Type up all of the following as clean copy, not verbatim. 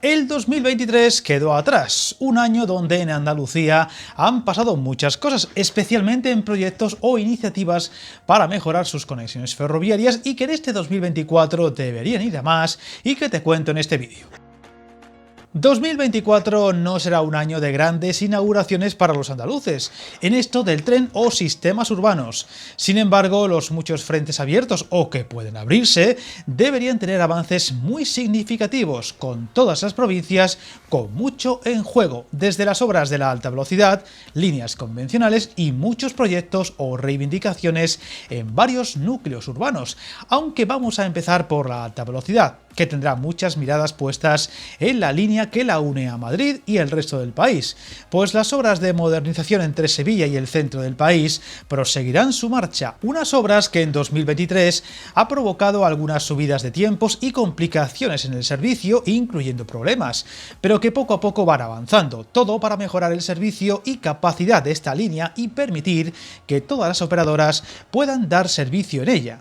El 2023 quedó atrás, un año donde en Andalucía han pasado muchas cosas, especialmente en proyectos o iniciativas para mejorar sus conexiones ferroviarias y que en este 2024 deberían ir a más y que te cuento en este vídeo. 2024 no será un año de grandes inauguraciones para los andaluces, en esto del tren o sistemas urbanos. Sin embargo, los muchos frentes abiertos o que pueden abrirse deberían tener avances muy significativos, con todas las provincias con mucho en juego, desde las obras de la alta velocidad, líneas convencionales y muchos proyectos o reivindicaciones en varios núcleos urbanos, aunque vamos a empezar por la alta velocidad, que tendrá muchas miradas puestas en la línea que la une a Madrid y el resto del país, pues las obras de modernización entre Sevilla y el centro del país proseguirán su marcha, unas obras que en 2023 ha provocado algunas subidas de tiempos y complicaciones en el servicio, incluyendo problemas, pero que poco a poco van avanzando, todo para mejorar el servicio y capacidad de esta línea y permitir que todas las operadoras puedan dar servicio en ella.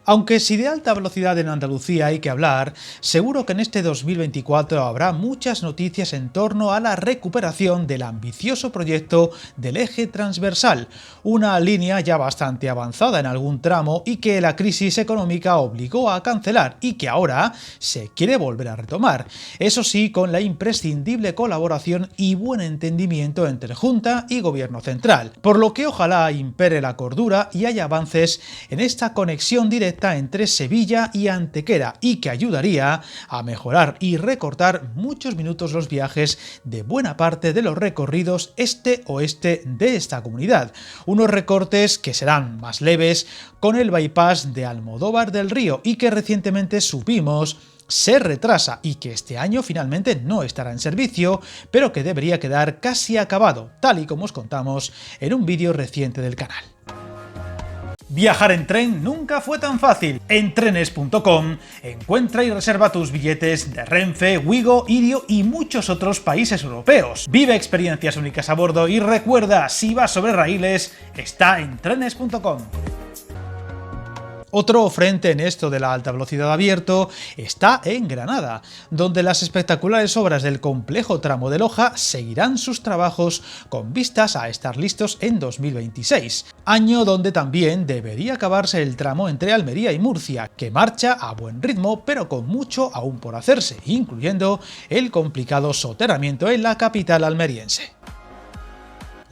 Aunque si de alta velocidad en Andalucía hay que hablar, seguro que en este 2024 habrá muchas noticias en torno a la recuperación del ambicioso proyecto del eje transversal, una línea ya bastante avanzada en algún tramo y que la crisis económica obligó a cancelar y que ahora se quiere volver a retomar, eso sí con la imprescindible colaboración y buen entendimiento entre Junta y Gobierno central, por lo que ojalá impere la cordura y haya avances en esta conexión directa entre Sevilla y Antequera y que ayudaría a mejorar y recortar muchos minutos los viajes de buena parte de los recorridos este-oeste de esta comunidad, unos recortes que serán más leves con el bypass de Almodóvar del Río y que recientemente supimos se retrasa y que este año finalmente no estará en servicio, pero que debería quedar casi acabado, tal y como os contamos en un vídeo reciente del canal. Viajar en tren nunca fue tan fácil. En trenes.com encuentra y reserva tus billetes de Renfe, Wigo, Irio y muchos otros países europeos. Vive experiencias únicas a bordo y recuerda, si vas sobre raíles, está en trenes.com. Otro frente en esto de la alta velocidad abierto está en Granada, donde las espectaculares obras del complejo tramo de Loja seguirán sus trabajos con vistas a estar listos en 2026, año donde también debería acabarse el tramo entre Almería y Murcia, que marcha a buen ritmo pero con mucho aún por hacerse, incluyendo el complicado soterramiento en la capital almeriense.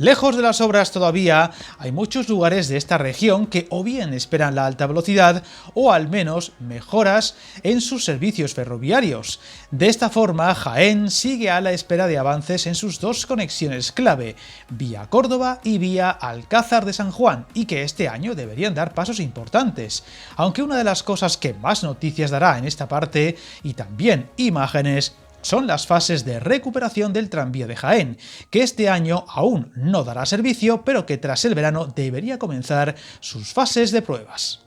Lejos de las obras todavía, hay muchos lugares de esta región que o bien esperan la alta velocidad o al menos mejoras en sus servicios ferroviarios. De esta forma, Jaén sigue a la espera de avances en sus dos conexiones clave, vía Córdoba y vía Alcázar de San Juan, y que este año deberían dar pasos importantes. Aunque una de las cosas que más noticias dará en esta parte, y también imágenes, son las fases de recuperación del tranvía de Jaén, que este año aún no dará servicio, pero que tras el verano debería comenzar sus fases de pruebas.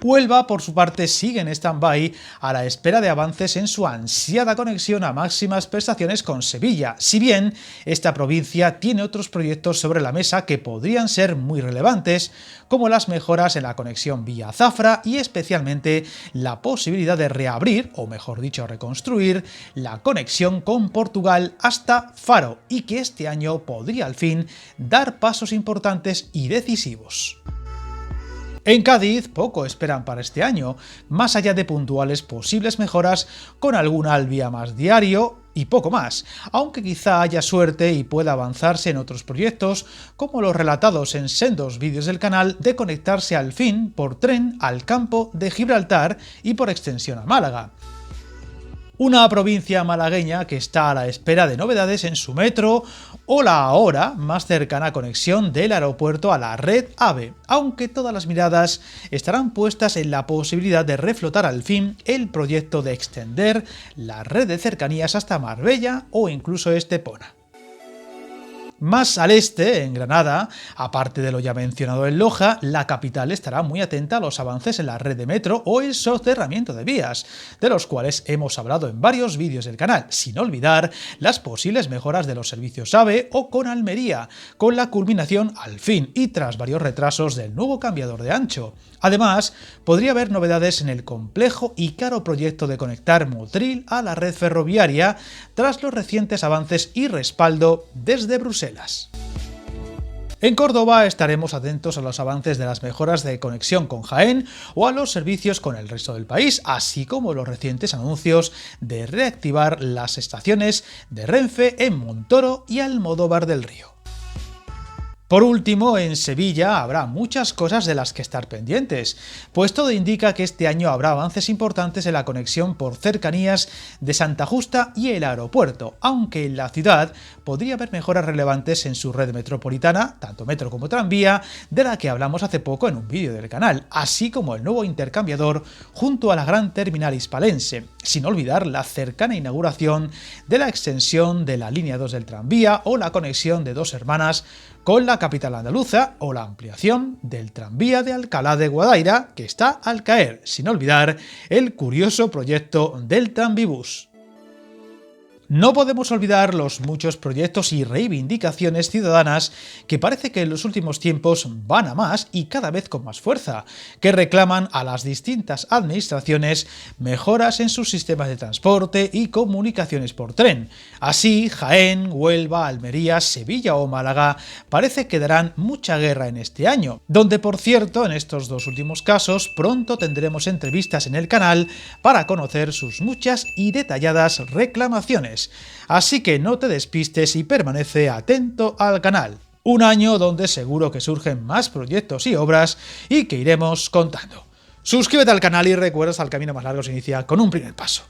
Huelva, por su parte, sigue en stand-by a la espera de avances en su ansiada conexión a máximas prestaciones con Sevilla, si bien esta provincia tiene otros proyectos sobre la mesa que podrían ser muy relevantes, como las mejoras en la conexión vía Zafra y especialmente la posibilidad de reabrir, o mejor dicho reconstruir, la conexión con Portugal hasta Faro, y que este año podría al fin dar pasos importantes y decisivos. En Cádiz poco esperan para este año, más allá de puntuales posibles mejoras con algún alvía más diario y poco más, aunque quizá haya suerte y pueda avanzarse en otros proyectos, como los relatados en sendos vídeos del canal de conectarse al fin por tren al campo de Gibraltar y por extensión a Málaga. Una provincia malagueña que está a la espera de novedades en su metro o la ahora más cercana conexión del aeropuerto a la red AVE, aunque todas las miradas estarán puestas en la posibilidad de reflotar al fin el proyecto de extender la red de cercanías hasta Marbella o incluso Estepona. Más al este, en Granada, aparte de lo ya mencionado en Loja, la capital estará muy atenta a los avances en la red de metro o el soterramiento de vías, de los cuales hemos hablado en varios vídeos del canal, sin olvidar las posibles mejoras de los servicios AVE o con Almería, con la culminación al fin y tras varios retrasos del nuevo cambiador de ancho. Además, podría haber novedades en el complejo y caro proyecto de conectar Motril a la red ferroviaria tras los recientes avances y respaldo desde Bruselas. En Córdoba estaremos atentos a los avances de las mejoras de conexión con Jaén o a los servicios con el resto del país, así como los recientes anuncios de reactivar las estaciones de Renfe en Montoro y Almodóvar del Río. Por último, en Sevilla habrá muchas cosas de las que estar pendientes, pues todo indica que este año habrá avances importantes en la conexión por cercanías de Santa Justa y el aeropuerto, aunque en la ciudad podría haber mejoras relevantes en su red metropolitana, tanto metro como tranvía, de la que hablamos hace poco en un vídeo del canal, así como el nuevo intercambiador junto a la gran terminal hispalense, sin olvidar la cercana inauguración de la extensión de la línea 2 del tranvía o la conexión de Dos Hermanas con la capital andaluza o la ampliación del tranvía de Alcalá de Guadaira, que está al caer, sin olvidar el curioso proyecto del Tranvibús. No podemos olvidar los muchos proyectos y reivindicaciones ciudadanas que parece que en los últimos tiempos van a más y cada vez con más fuerza, que reclaman a las distintas administraciones mejoras en sus sistemas de transporte y comunicaciones por tren. Así, Jaén, Huelva, Almería, Sevilla o Málaga parece que darán mucha guerra en este año, donde por cierto en estos dos últimos casos pronto tendremos entrevistas en el canal para conocer sus muchas y detalladas reclamaciones. Así que no te despistes y permanece atento al canal. Un año donde seguro que surgen más proyectos y obras y que iremos contando. Suscríbete al canal y recuerda que el camino más largo se inicia con un primer paso.